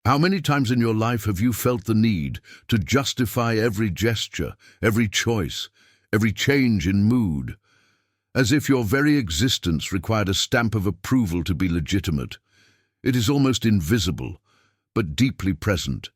How many times in your life have you felt the need to justify every gesture, every choice, every change in mood, as if your very existence required a stamp of approval to be legitimate? It is almost invisible, but deeply present.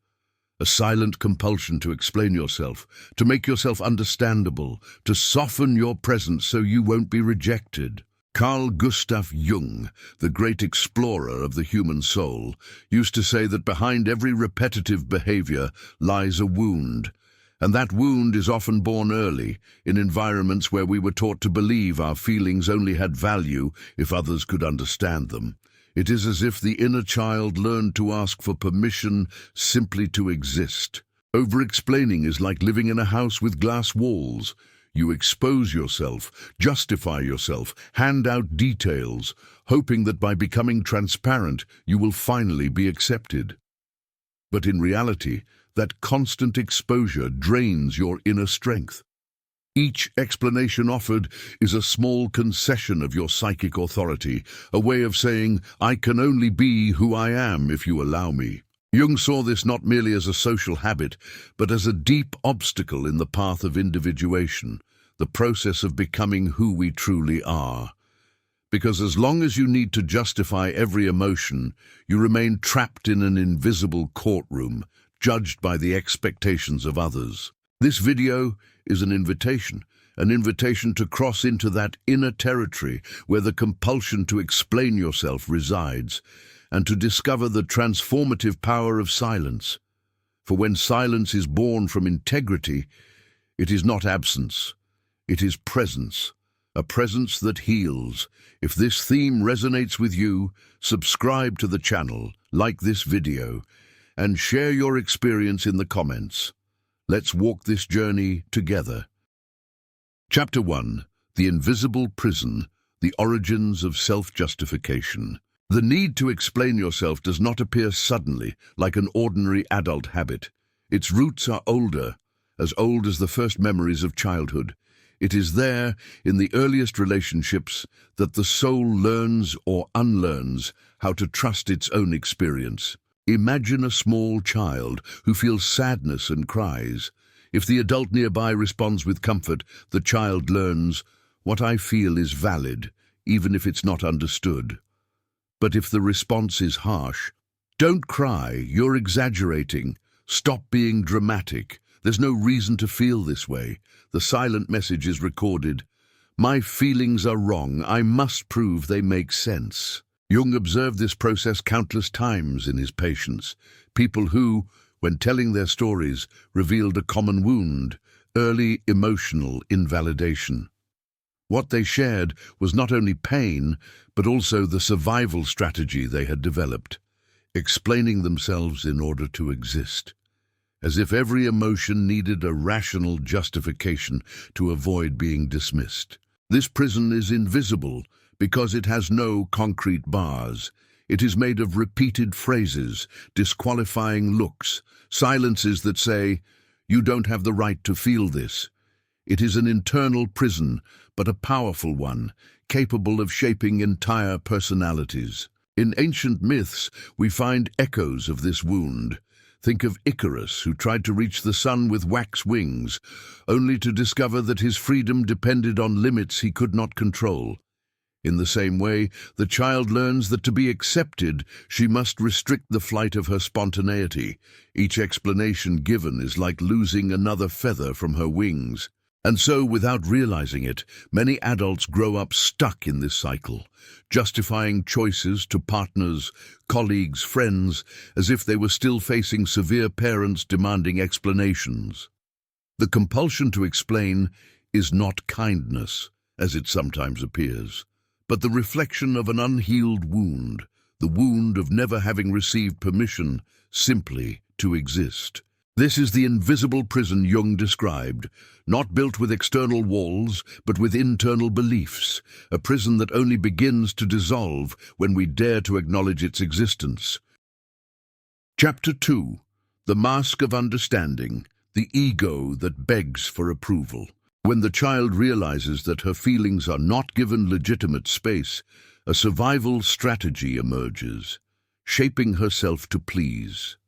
A silent compulsion to explain yourself, to make yourself understandable, to soften your presence so you won't be rejected. Carl Gustav Jung, the great explorer of the human soul, used to say that behind every repetitive behavior lies a wound, and that wound is often born early, in environments where we were taught to believe our feelings only had value if others could understand them. It is as if the inner child learned to ask for permission simply to exist. Over-explaining is like living in a house with glass walls. You expose yourself, justify yourself, hand out details, hoping that by becoming transparent, you will finally be accepted. But in reality, that constant exposure drains your inner strength. Each explanation offered is a small concession of your psychic authority, a way of saying, "I can only be who I am if you allow me." Jung saw this not merely as a social habit, but as a deep obstacle in the path of individuation, the process of becoming who we truly are. Because as long as you need to justify every emotion, you remain trapped in an invisible courtroom, judged by the expectations of others. This video is an invitation to cross into that inner territory where the compulsion to explain yourself resides, and to discover the transformative power of silence. For when silence is born from integrity, it is not absence, it is presence, a presence that heals. If this theme resonates with you, subscribe to the channel, like this video, and share your experience in the comments. Let's walk this journey together. Chapter 1. The Invisible Prison, the Origins of Self-Justification. The need to explain yourself does not appear suddenly, like an ordinary adult habit. Its roots are older, as old as the first memories of childhood. It is there, in the earliest relationships, that the soul learns or unlearns how to trust its own experience. Imagine a small child who feels sadness and cries. If the adult nearby responds with comfort, the child learns, "What I feel is valid, even if it's not understood." But if the response is harsh, "Don't cry, you're exaggerating. Stop being dramatic. There's no reason to feel this way," the silent message is recorded. "My feelings are wrong. I must prove they make sense." Jung observed this process countless times in his patients. People who, when telling their stories, revealed a common wound, early emotional invalidation. What they shared was not only pain, but also the survival strategy they had developed, explaining themselves in order to exist, as if every emotion needed a rational justification to avoid being dismissed. This prison is invisible because it has no concrete bars. It is made of repeated phrases, disqualifying looks, silences that say, "You don't have the right to feel this." It is an internal prison, but a powerful one, capable of shaping entire personalities. In ancient myths, we find echoes of this wound. Think of Icarus, who tried to reach the sun with wax wings, only to discover that his freedom depended on limits he could not control. In the same way, the child learns that to be accepted, she must restrict the flight of her spontaneity. Each explanation given is like losing another feather from her wings. And so, without realizing it, many adults grow up stuck in this cycle, justifying choices to partners, colleagues, friends, as if they were still facing severe parents demanding explanations. The compulsion to explain is not kindness, as it sometimes appears, but the reflection of an unhealed wound, the wound of never having received permission simply to exist. This is the invisible prison Jung described, not built with external walls, but with internal beliefs, a prison that only begins to dissolve when we dare to acknowledge its existence. Chapter 2. The Mask of Understanding, the Ego that Begs for Approval. When the child realizes that her feelings are not given legitimate space, a survival strategy emerges, shaping herself to please.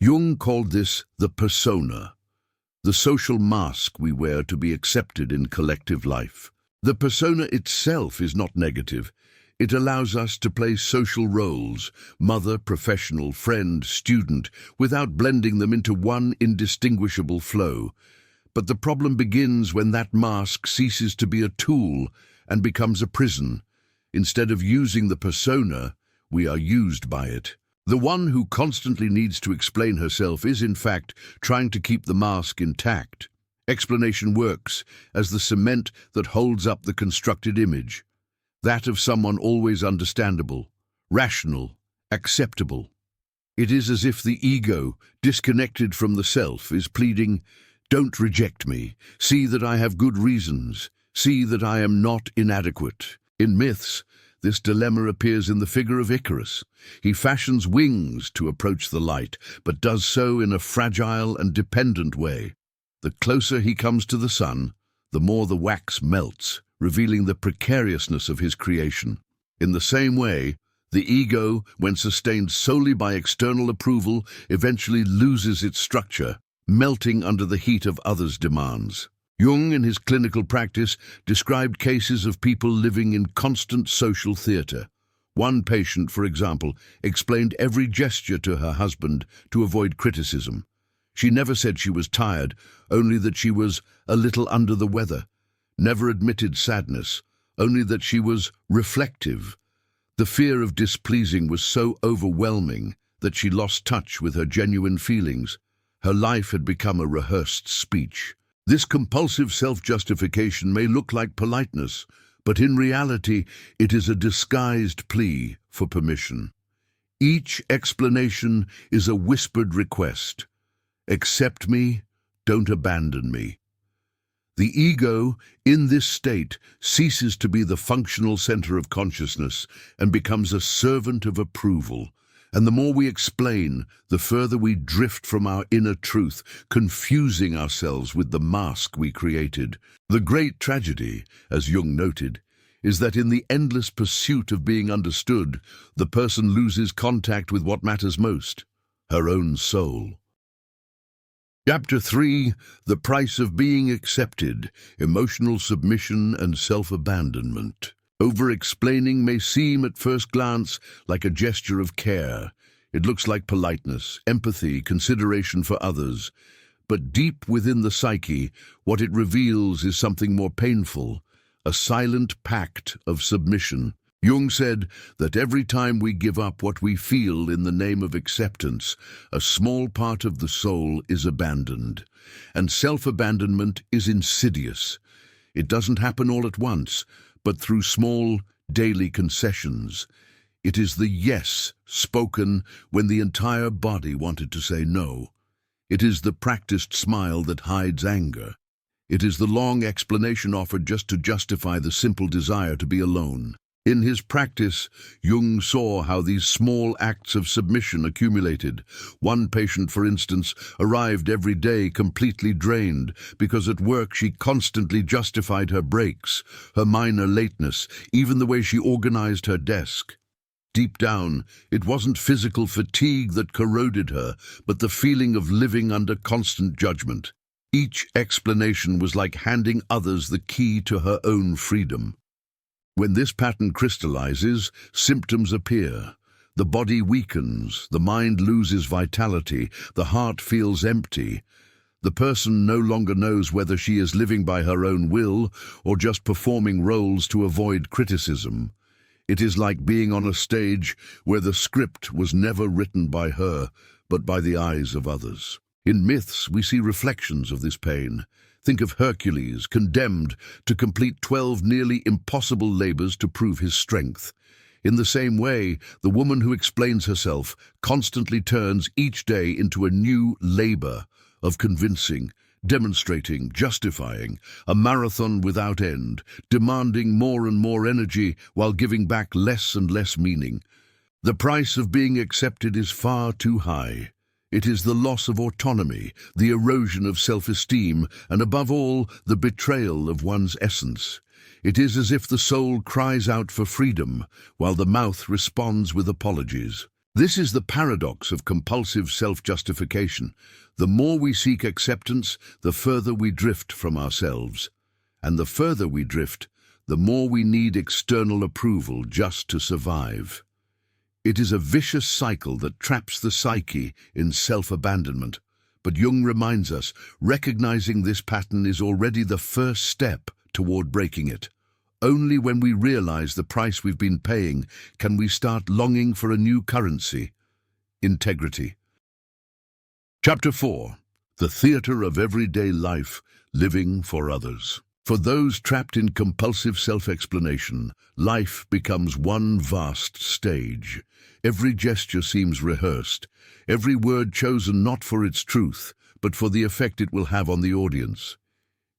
Jung called this the persona, the social mask we wear to be accepted in collective life. The persona itself is not negative. It allows us to play social roles, mother, professional, friend, student, without blending them into one indistinguishable flow. But the problem begins when that mask ceases to be a tool and becomes a prison. Instead of using the persona, we are used by it. The one who constantly needs to explain herself is, in fact, trying to keep the mask intact. Explanation works as the cement that holds up the constructed image, that of someone always understandable, rational, acceptable. It is as if the ego, disconnected from the self, is pleading, "Don't reject me. See that I have good reasons. See that I am not inadequate." In myths, this dilemma appears in the figure of Icarus. He fashions wings to approach the light, but does so in a fragile and dependent way. The closer he comes to the sun, the more the wax melts, revealing the precariousness of his creation. In the same way, the ego, when sustained solely by external approval, eventually loses its structure, melting under the heat of others' demands. Jung, in his clinical practice, described cases of people living in constant social theatre. One patient, for example, explained every gesture to her husband to avoid criticism. She never said she was tired, only that she was a little under the weather. Never admitted sadness, only that she was reflective. The fear of displeasing was so overwhelming that she lost touch with her genuine feelings. Her life had become a rehearsed speech. This compulsive self-justification may look like politeness, but in reality it is a disguised plea for permission. Each explanation is a whispered request. Accept me, don't abandon me. The ego, in this state, ceases to be the functional center of consciousness and becomes a servant of approval. And the more we explain, the further we drift from our inner truth, confusing ourselves with the mask we created. The great tragedy, as Jung noted, is that in the endless pursuit of being understood, the person loses contact with what matters most, her own soul. Chapter 3, The Price of Being Accepted, Emotional Submission and Self-Abandonment. Over-explaining may seem at first glance like a gesture of care. It looks like politeness, empathy, consideration for others. But deep within the psyche, what it reveals is something more painful, a silent pact of submission. Jung said that every time we give up what we feel in the name of acceptance, a small part of the soul is abandoned. And self-abandonment is insidious. It doesn't happen all at once, but through small, daily concessions. It is the yes spoken when the entire body wanted to say no. It is the practiced smile that hides anger. It is the long explanation offered just to justify the simple desire to be alone. In his practice, Jung saw how these small acts of submission accumulated. One patient, for instance, arrived every day completely drained because at work she constantly justified her breaks, her minor lateness, even the way she organized her desk. Deep down, it wasn't physical fatigue that corroded her, but the feeling of living under constant judgment. Each explanation was like handing others the key to her own freedom. When this pattern crystallizes, symptoms appear. The body weakens, the mind loses vitality, the heart feels empty. The person no longer knows whether she is living by her own will or just performing roles to avoid criticism. It is like being on a stage where the script was never written by her, but by the eyes of others. In myths, we see reflections of this pain. Think of Hercules, condemned to complete 12 nearly impossible labors to prove his strength. In the same way, the woman who explains herself constantly turns each day into a new labor of convincing, demonstrating, justifying, a marathon without end, demanding more and more energy while giving back less and less meaning. The price of being accepted is far too high. It is the loss of autonomy, the erosion of self-esteem, and above all, the betrayal of one's essence. It is as if the soul cries out for freedom, while the mouth responds with apologies. This is the paradox of compulsive self-justification. The more we seek acceptance, the further we drift from ourselves. And the further we drift, the more we need external approval just to survive. It is a vicious cycle that traps the psyche in self-abandonment. But Jung reminds us, recognizing this pattern is already the first step toward breaking it. Only when we realize the price we've been paying can we start longing for a new currency: integrity. Chapter 4. The Theater of Everyday Life, Living for Others. For those trapped in compulsive self-explanation, life becomes one vast stage. Every gesture seems rehearsed, every word chosen not for its truth, but for the effect it will have on the audience.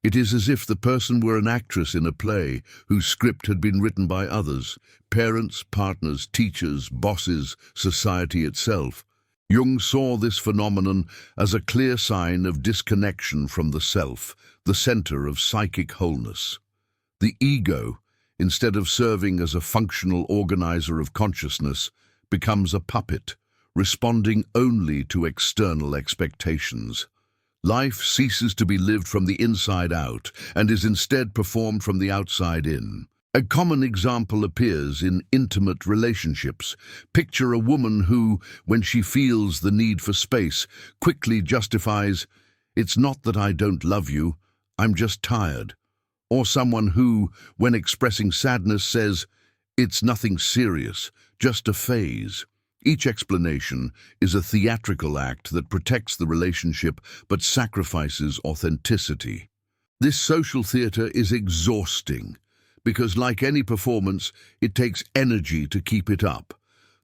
It is as if the person were an actress in a play whose script had been written by others: parents, partners, teachers, bosses, society itself. Jung saw this phenomenon as a clear sign of disconnection from the self, the center of psychic wholeness. The ego, instead of serving as a functional organizer of consciousness, becomes a puppet, responding only to external expectations. Life ceases to be lived from the inside out and is instead performed from the outside in. A common example appears in intimate relationships. Picture a woman who, when she feels the need for space, quickly justifies, "It's not that I don't love you, I'm just tired." Or someone who, when expressing sadness, says, "It's nothing serious, just a phase." Each explanation is a theatrical act that protects the relationship but sacrifices authenticity. This social theater is exhausting because, like any performance, it takes energy to keep it up.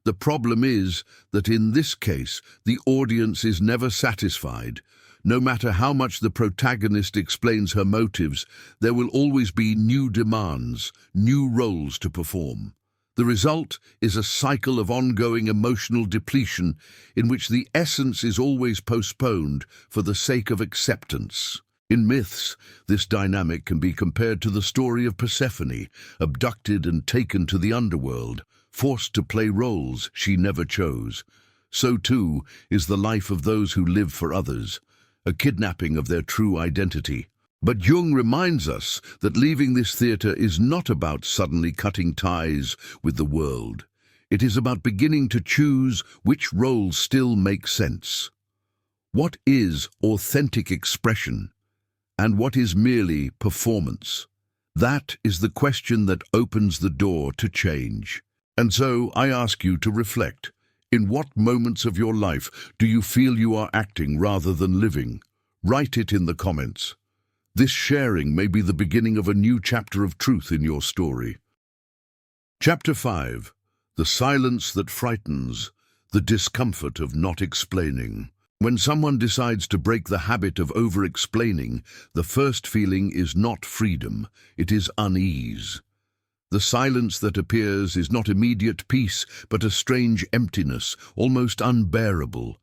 The problem is that in this case, the audience is never satisfied. No matter how much the protagonist explains her motives, there will always be new demands, new roles to perform. The result is a cycle of ongoing emotional depletion in which the essence is always postponed for the sake of acceptance. In myths, this dynamic can be compared to the story of Persephone, abducted and taken to the underworld, forced to play roles she never chose. So too is the life of those who live for others, a kidnapping of their true identity. But Jung reminds us that leaving this theater is not about suddenly cutting ties with the world. It is about beginning to choose which roles still make sense. What is authentic expression, and what is merely performance? That is the question that opens the door to change. And so I ask you to reflect. In what moments of your life do you feel you are acting rather than living? Write it in the comments. This sharing may be the beginning of a new chapter of truth in your story. Chapter 5. The Silence That Frightens, the Discomfort of Not Explaining. When someone decides to break the habit of over-explaining, the first feeling is not freedom, it is unease. The silence that appears is not immediate peace, but a strange emptiness, almost unbearable.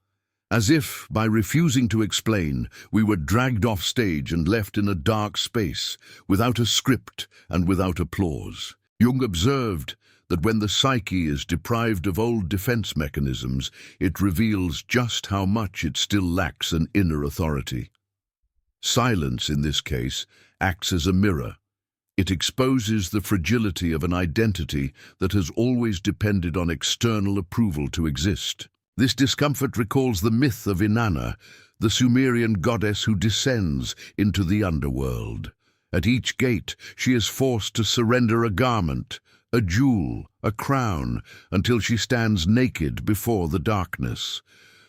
As if, by refusing to explain, we were dragged off stage and left in a dark space, without a script and without applause. Jung observed that when the psyche is deprived of old defense mechanisms, it reveals just how much it still lacks an inner authority. Silence, in this case, acts as a mirror. It exposes the fragility of an identity that has always depended on external approval to exist. This discomfort recalls the myth of Inanna, the Sumerian goddess who descends into the underworld. At each gate, she is forced to surrender a garment, a jewel, a crown, until she stands naked before the darkness.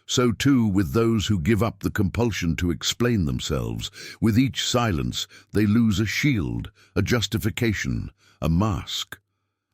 So too with those who give up the compulsion to explain themselves. With each silence, they lose a shield, a justification, a mask,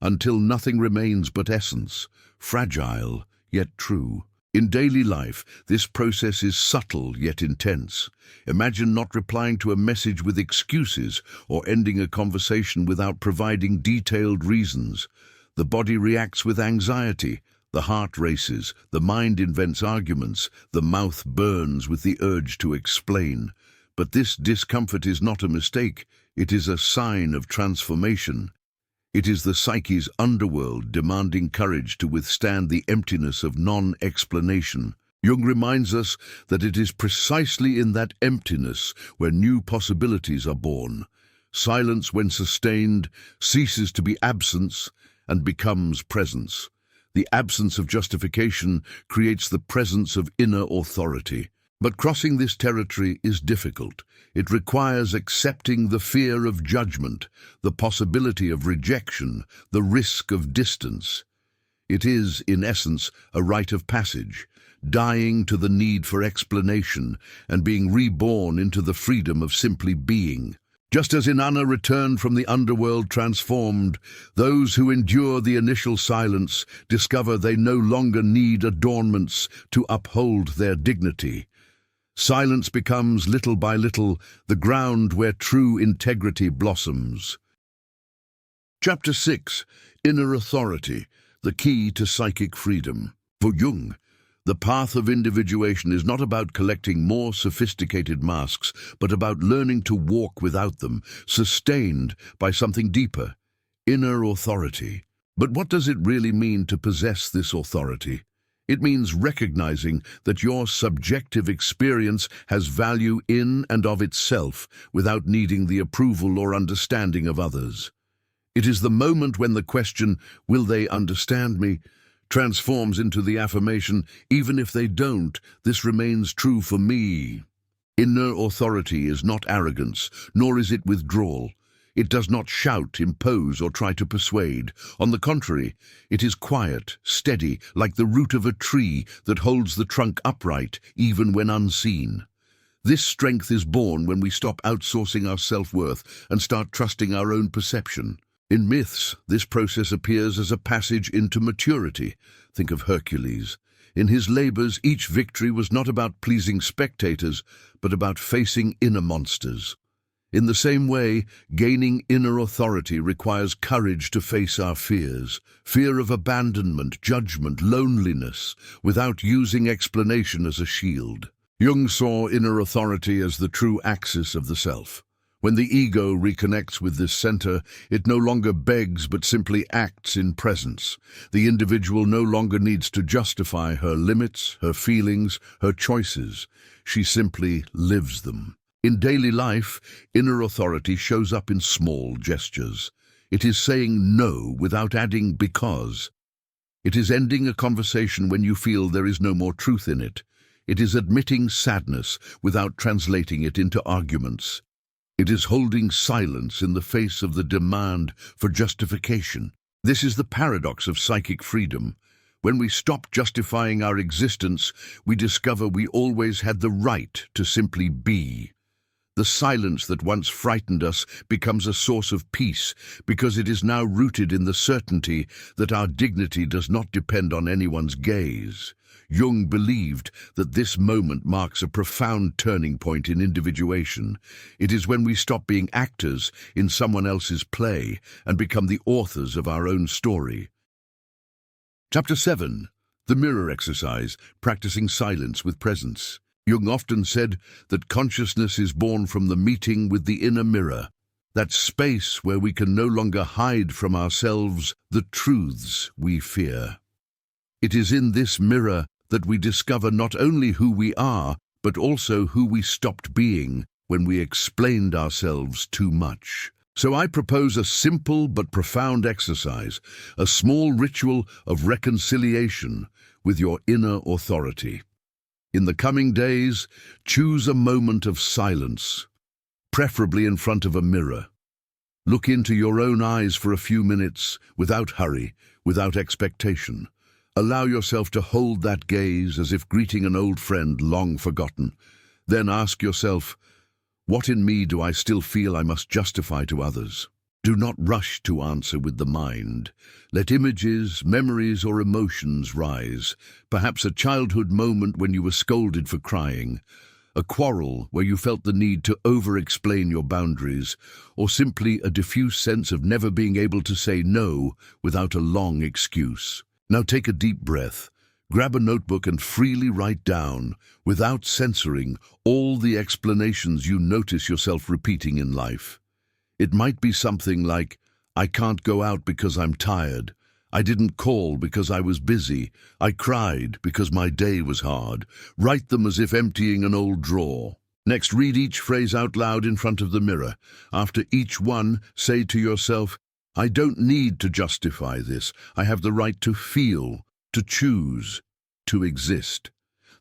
until nothing remains but essence, fragile yet true. In daily life, this process is subtle yet intense. Imagine not replying to a message with excuses or ending a conversation without providing detailed reasons. The body reacts with anxiety, the heart races, the mind invents arguments, the mouth burns with the urge to explain. But this discomfort is not a mistake, it is a sign of transformation. It is the psyche's underworld demanding courage to withstand the emptiness of non-explanation. Jung reminds us that it is precisely in that emptiness where new possibilities are born. Silence, when sustained, ceases to be absence and becomes presence. The absence of justification creates the presence of inner authority. But crossing this territory is difficult. It requires accepting the fear of judgment, the possibility of rejection, the risk of distance. It is, in essence, a rite of passage, dying to the need for explanation and being reborn into the freedom of simply being. Just as Inanna returned from the underworld transformed, those who endure the initial silence discover they no longer need adornments to uphold their dignity. Silence becomes, little by little, the ground where true integrity blossoms. Chapter 6. Inner Authority, the Key to Psychic Freedom. For Jung, the path of individuation is not about collecting more sophisticated masks, but about learning to walk without them, sustained by something deeper, inner authority. But what does it really mean to possess this authority? It means recognizing that your subjective experience has value in and of itself without needing the approval or understanding of others. It is the moment when the question, "Will they understand me?" transforms into the affirmation, "Even if they don't, this remains true for me." Inner authority is not arrogance, nor is it withdrawal. It does not shout, impose, or try to persuade. On the contrary, it is quiet, steady, like the root of a tree that holds the trunk upright, even when unseen. This strength is born when we stop outsourcing our self-worth and start trusting our own perception. In myths, this process appears as a passage into maturity. Think of Hercules. In his labors, each victory was not about pleasing spectators, but about facing inner monsters. In the same way, gaining inner authority requires courage to face our fears, fear of abandonment, judgment, loneliness, without using explanation as a shield. Jung saw inner authority as the true axis of the self. When the ego reconnects with this center, it no longer begs but simply acts in presence. The individual no longer needs to justify her limits, her feelings, her choices. She simply lives them. In daily life, inner authority shows up in small gestures. It is saying no without adding because. It is ending a conversation when you feel there is no more truth in it. It is admitting sadness without translating it into arguments. It is holding silence in the face of the demand for justification. This is the paradox of psychic freedom. When we stop justifying our existence, we discover we always had the right to simply be. The silence that once frightened us becomes a source of peace because it is now rooted in the certainty that our dignity does not depend on anyone's gaze. Jung believed that this moment marks a profound turning point in individuation. It is when we stop being actors in someone else's play and become the authors of our own story. Chapter 7. The Mirror Exercise, Practicing Silence with Presence. Jung often said that consciousness is born from the meeting with the inner mirror, that space where we can no longer hide from ourselves the truths we fear. It is in this mirror that we discover not only who we are, but also who we stopped being when we explained ourselves too much. So I propose a simple but profound exercise, a small ritual of reconciliation with your inner authority. In the coming days, choose a moment of silence, preferably in front of a mirror. Look into your own eyes for a few minutes, without hurry, without expectation. Allow yourself to hold that gaze as if greeting an old friend long forgotten. Then ask yourself, what in me do I still feel I must justify to others? Do not rush to answer with the mind. Let images, memories, or emotions rise. Perhaps a childhood moment when you were scolded for crying, a quarrel where you felt the need to over-explain your boundaries, or simply a diffuse sense of never being able to say no without a long excuse. Now take a deep breath. Grab a notebook and freely write down, without censoring, all the explanations you notice yourself repeating in life. It might be something like, I can't go out because I'm tired. I didn't call because I was busy. I cried because my day was hard. Write them as if emptying an old drawer. Next, read each phrase out loud in front of the mirror. After each one, say to yourself, I don't need to justify this. I have the right to feel, to choose, to exist.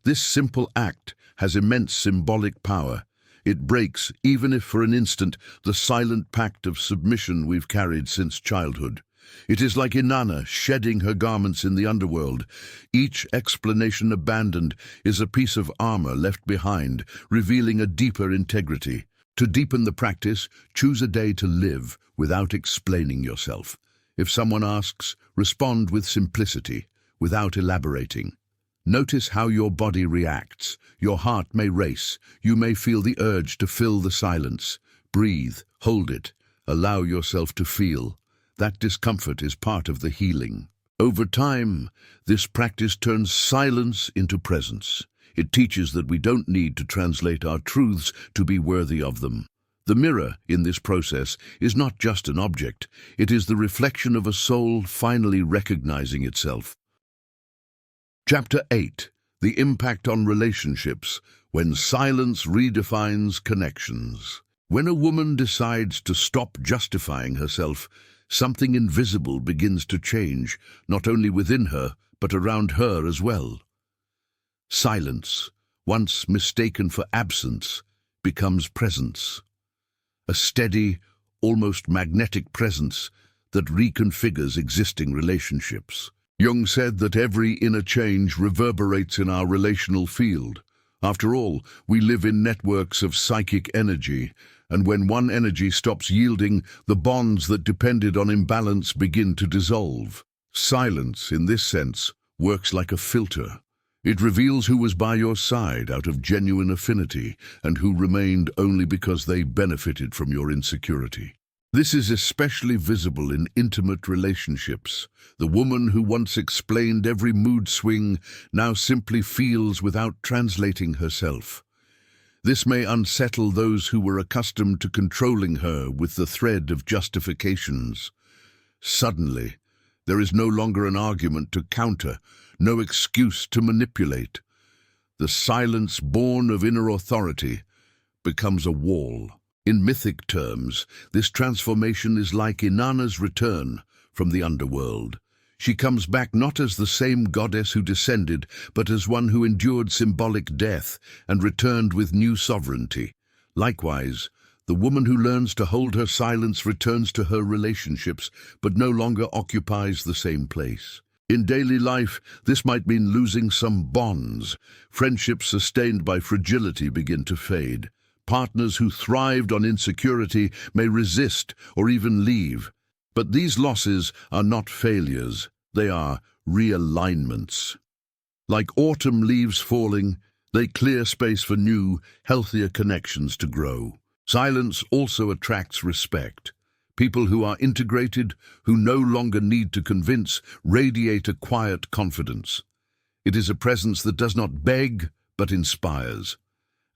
This simple act has immense symbolic power. It breaks, even if for an instant, the silent pact of submission we've carried since childhood. It is like Inanna shedding her garments in the underworld. Each explanation abandoned is a piece of armor left behind, revealing a deeper integrity. To deepen the practice, choose a day to live without explaining yourself. If someone asks, respond with simplicity, without elaborating. Notice how your body reacts. Your heart may race. You may feel the urge to fill the silence. Breathe, hold it, allow yourself to feel. That discomfort is part of the healing. Over time, this practice turns silence into presence. It teaches that we don't need to translate our truths to be worthy of them. The mirror, in this process, is not just an object. It is the reflection of a soul finally recognizing itself. Chapter 8. The Impact on Relationships, when silence redefines connections. When a woman decides to stop justifying herself, something invisible begins to change, not only within her, but around her as well. Silence, once mistaken for absence, becomes presence. A steady, almost magnetic presence that reconfigures existing relationships. Jung said that every inner change reverberates in our relational field. After all, we live in networks of psychic energy, and when one energy stops yielding, the bonds that depended on imbalance begin to dissolve. Silence, in this sense, works like a filter. It reveals who was by your side out of genuine affinity and who remained only because they benefited from your insecurity. This is especially visible in intimate relationships. The woman who once explained every mood swing now simply feels without translating herself. This may unsettle those who were accustomed to controlling her with the thread of justifications. Suddenly, there is no longer an argument to counter, no excuse to manipulate. The silence born of inner authority becomes a wall. In mythic terms, this transformation is like Inanna's return from the underworld. She comes back not as the same goddess who descended, but as one who endured symbolic death and returned with new sovereignty. Likewise, the woman who learns to hold her silence returns to her relationships, but no longer occupies the same place. In daily life, this might mean losing some bonds. Friendships sustained by fragility begin to fade. Partners who thrived on insecurity may resist or even leave. But these losses are not failures, they are realignments. Like autumn leaves falling, they clear space for new, healthier connections to grow. Silence also attracts respect. People who are integrated, who no longer need to convince, radiate a quiet confidence. It is a presence that does not beg, but inspires.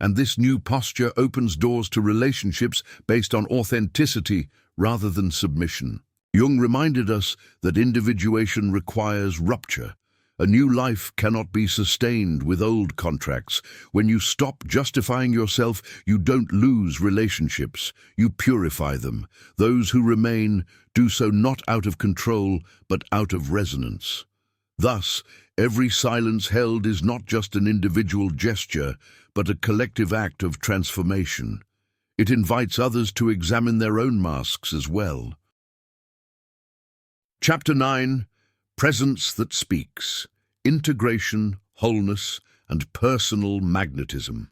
And this new posture opens doors to relationships based on authenticity rather than submission. Jung reminded us that individuation requires rupture. A new life cannot be sustained with old contracts. When you stop justifying yourself, you don't lose relationships. You purify them. Those who remain do so not out of control, but out of resonance. Thus, every silence held is not just an individual gesture, but a collective act of transformation. It invites others to examine their own masks as well. Chapter 9. Presence that Speaks. Integration, wholeness, and personal magnetism.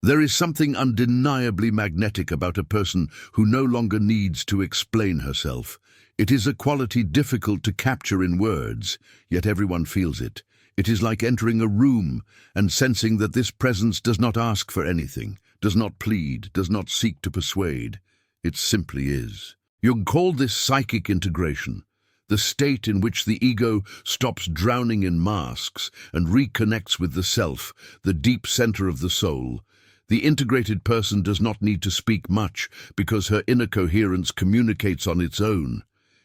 There is something undeniably magnetic about a person who no longer needs to explain herself. It is a quality difficult to capture in words, yet everyone feels it. It is like entering a room and sensing that this presence does not ask for anything, does not plead, does not seek to persuade. It simply is. Jung called this psychic integration, the state in which the ego stops drowning in masks and reconnects with the self, the deep center of the soul. The integrated person does not need to speak much because her inner coherence communicates on its own.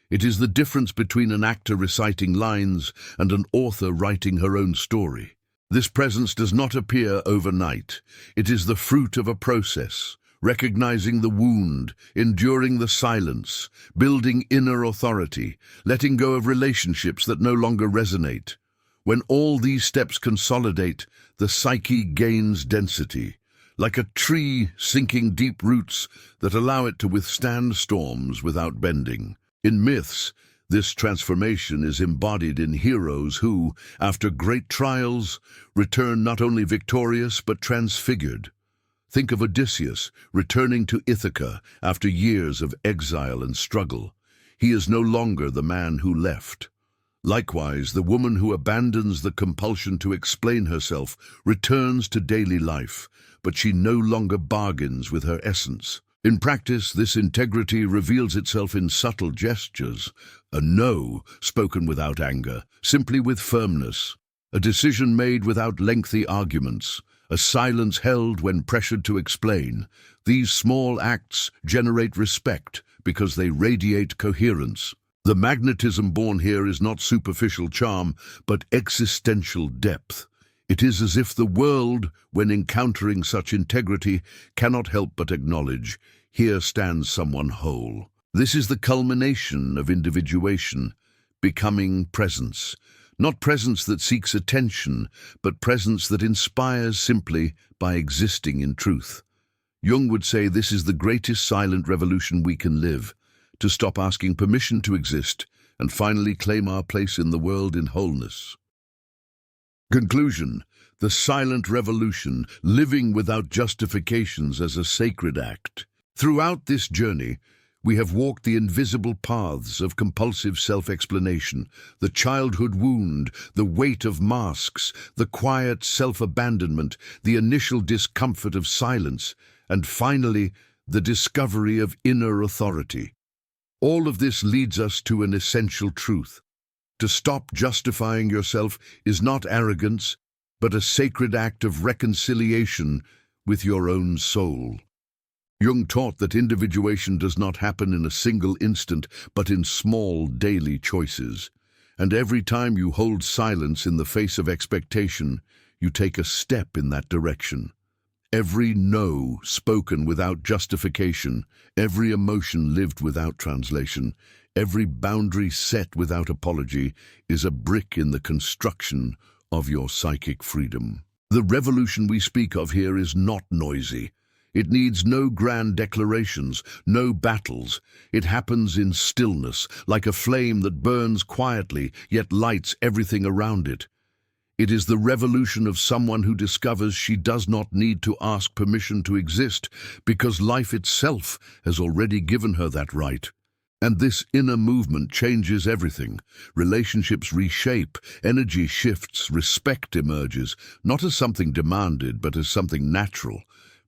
It is the difference between an actor reciting lines and an author writing her own story. This presence does not appear overnight. It is the fruit of a process, recognizing the wound, enduring the silence, building inner authority, letting go of relationships that no longer resonate. When all these steps consolidate, the psyche gains density, like a tree sinking deep roots that allow it to withstand storms without bending. In myths, this transformation is embodied in heroes who, after great trials, return not only victorious but transfigured. Think of Odysseus returning to Ithaca after years of exile and struggle. He is no longer the man who left. Likewise, the woman who abandons the compulsion to explain herself returns to daily life, but she no longer bargains with her essence. In practice, this integrity reveals itself in subtle gestures, a no spoken without anger, simply with firmness, a decision made without lengthy arguments, a silence held when pressured to explain. These small acts generate respect because they radiate coherence. The magnetism born here is not superficial charm, but existential depth. It is as if the world, when encountering such integrity, cannot help but acknowledge, here stands someone whole. This is the culmination of individuation, becoming presence. Not presence that seeks attention, but presence that inspires simply by existing in truth. Jung would say this is the greatest silent revolution we can live, to stop asking permission to exist and finally claim our place in the world in wholeness. Conclusion: the silent revolution, living without justifications as a sacred act. Throughout this journey, we have walked the invisible paths of compulsive self-explanation, the childhood wound, the weight of masks, the quiet self-abandonment, the initial discomfort of silence, and finally, the discovery of inner authority. All of this leads us to an essential truth. To stop justifying yourself is not arrogance, but a sacred act of reconciliation with your own soul. Jung taught that individuation does not happen in a single instant, but in small daily choices. And every time you hold silence in the face of expectation, you take a step in that direction. Every no spoken without justification, every emotion lived without translation, every boundary set without apology is a brick in the construction of your psychic freedom. The revolution we speak of here is not noisy. It needs no grand declarations, no battles. It happens in stillness, like a flame that burns quietly, yet lights everything around it. It is the revolution of someone who discovers she does not need to ask permission to exist, because life itself has already given her that right. And this inner movement changes everything. Relationships reshape, energy shifts, respect emerges, not as something demanded, but as something natural.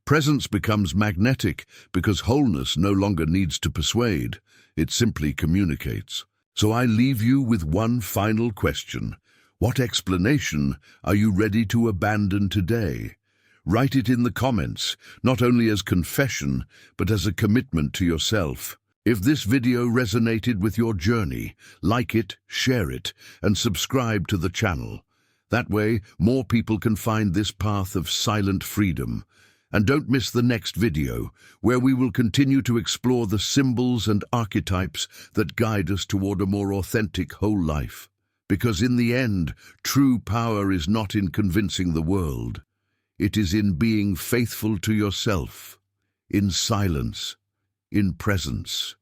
Presence becomes magnetic because wholeness no longer needs to persuade. It simply communicates. So I leave you with one final question. What explanation are you ready to abandon today? Write it in the comments, not only as confession, but as a commitment to yourself. If this video resonated with your journey, like it, share it, and subscribe to the channel. That way, more people can find this path of silent freedom. And don't miss the next video, where we will continue to explore the symbols and archetypes that guide us toward a more authentic whole life. Because in the end, true power is not in convincing the world. It is in being faithful to yourself, in silence, in presence.